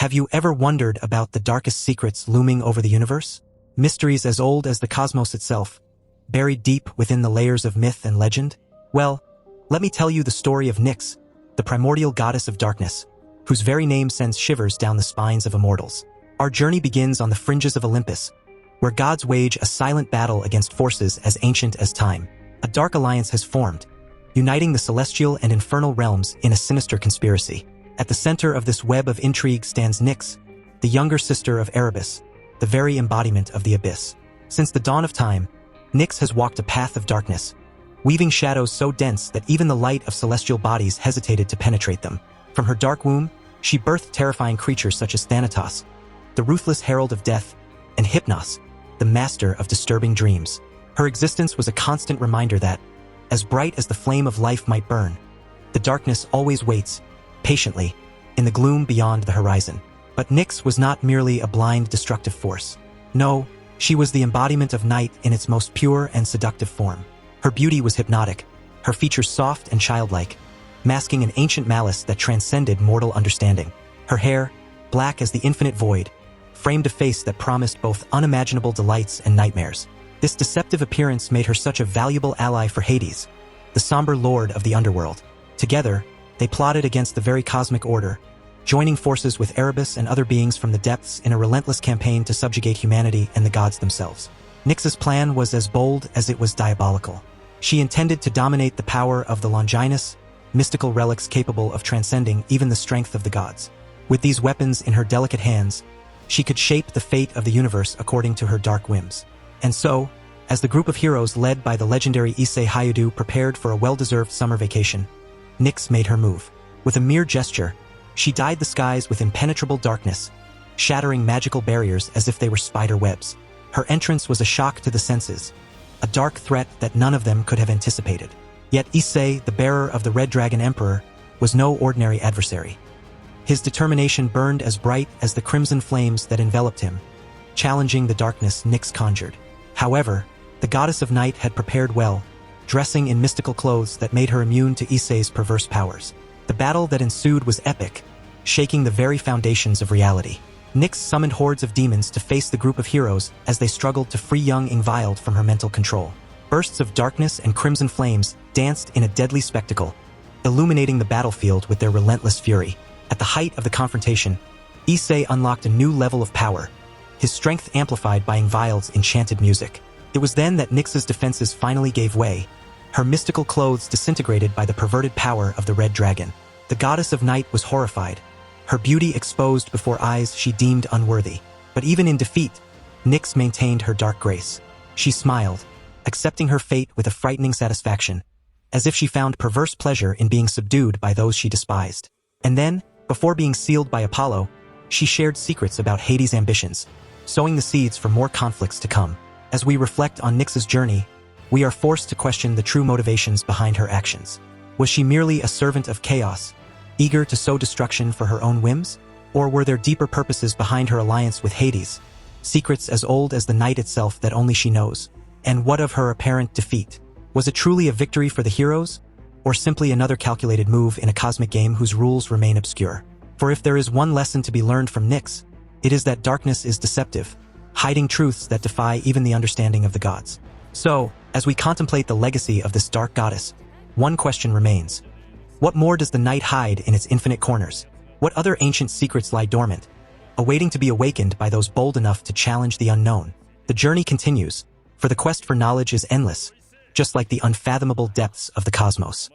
Have you ever wondered about the darkest secrets looming over the universe? Mysteries as old as the cosmos itself, buried deep within the layers of myth and legend? Well, let me tell you the story of Nyx, the primordial goddess of darkness, whose very name sends shivers down the spines of immortals. Our journey begins on the fringes of Olympus, where gods wage a silent battle against forces as ancient as time. A dark alliance has formed, uniting the celestial and infernal realms in a sinister conspiracy. At the center of this web of intrigue stands Nyx, the younger sister of Erebus, the very embodiment of the abyss. Since the dawn of time, Nyx has walked a path of darkness, weaving shadows so dense that even the light of celestial bodies hesitated to penetrate them. From her dark womb, she birthed terrifying creatures such as Thanatos, the ruthless herald of death, and Hypnos, the master of disturbing dreams. Her existence was a constant reminder that, as bright as the flame of life might burn, the darkness always waits, patiently, in the gloom beyond the horizon. But Nyx was not merely a blind, destructive force. No, she was the embodiment of night in its most pure and seductive form. Her beauty was hypnotic, her features soft and childlike, masking an ancient malice that transcended mortal understanding. Her hair, black as the infinite void, framed a face that promised both unimaginable delights and nightmares. This deceptive appearance made her such a valuable ally for Hades, the somber lord of the underworld. Together, they plotted against the very cosmic order, joining forces with Erebus and other beings from the depths in a relentless campaign to subjugate humanity and the gods themselves. Nyx's plan was as bold as it was diabolical. She intended to dominate the power of the Longinus, mystical relics capable of transcending even the strength of the gods. With these weapons in her delicate hands, she could shape the fate of the universe according to her dark whims. And so, as the group of heroes led by the legendary Issei Hayudu prepared for a well-deserved summer vacation, Nyx made her move. With a mere gesture, she dyed the skies with impenetrable darkness, shattering magical barriers as if they were spider webs. Her entrance was a shock to the senses, a dark threat that none of them could have anticipated. Yet Issei, the bearer of the Red Dragon Emperor, was no ordinary adversary. His determination burned as bright as the crimson flames that enveloped him, challenging the darkness Nyx conjured. However, the goddess of night had prepared well, dressing in mystical clothes that made her immune to Issei's perverse powers. The battle that ensued was epic, shaking the very foundations of reality. Nyx summoned hordes of demons to face the group of heroes as they struggled to free young Ingvild from her mental control. Bursts of darkness and crimson flames danced in a deadly spectacle, illuminating the battlefield with their relentless fury. At the height of the confrontation, Issei unlocked a new level of power, his strength amplified by Ingvild's enchanted music. It was then that Nyx's defenses finally gave way, her mystical clothes disintegrated by the perverted power of the Red Dragon. The goddess of night was horrified, her beauty exposed before eyes she deemed unworthy. But even in defeat, Nyx maintained her dark grace. She smiled, accepting her fate with a frightening satisfaction, as if she found perverse pleasure in being subdued by those she despised. And then, before being sealed by Apollo, she shared secrets about Hades' ambitions, sowing the seeds for more conflicts to come. As we reflect on Nyx's journey, we are forced to question the true motivations behind her actions. Was she merely a servant of chaos, eager to sow destruction for her own whims? Or were there deeper purposes behind her alliance with Hades, secrets as old as the night itself that only she knows? And what of her apparent defeat? Was it truly a victory for the heroes, or simply another calculated move in a cosmic game whose rules remain obscure? For if there is one lesson to be learned from Nyx, it is that darkness is deceptive, hiding truths that defy even the understanding of the gods. So, as we contemplate the legacy of this dark goddess, one question remains. What more does the night hide in its infinite corners? What other ancient secrets lie dormant, awaiting to be awakened by those bold enough to challenge the unknown? The journey continues, for the quest for knowledge is endless, just like the unfathomable depths of the cosmos.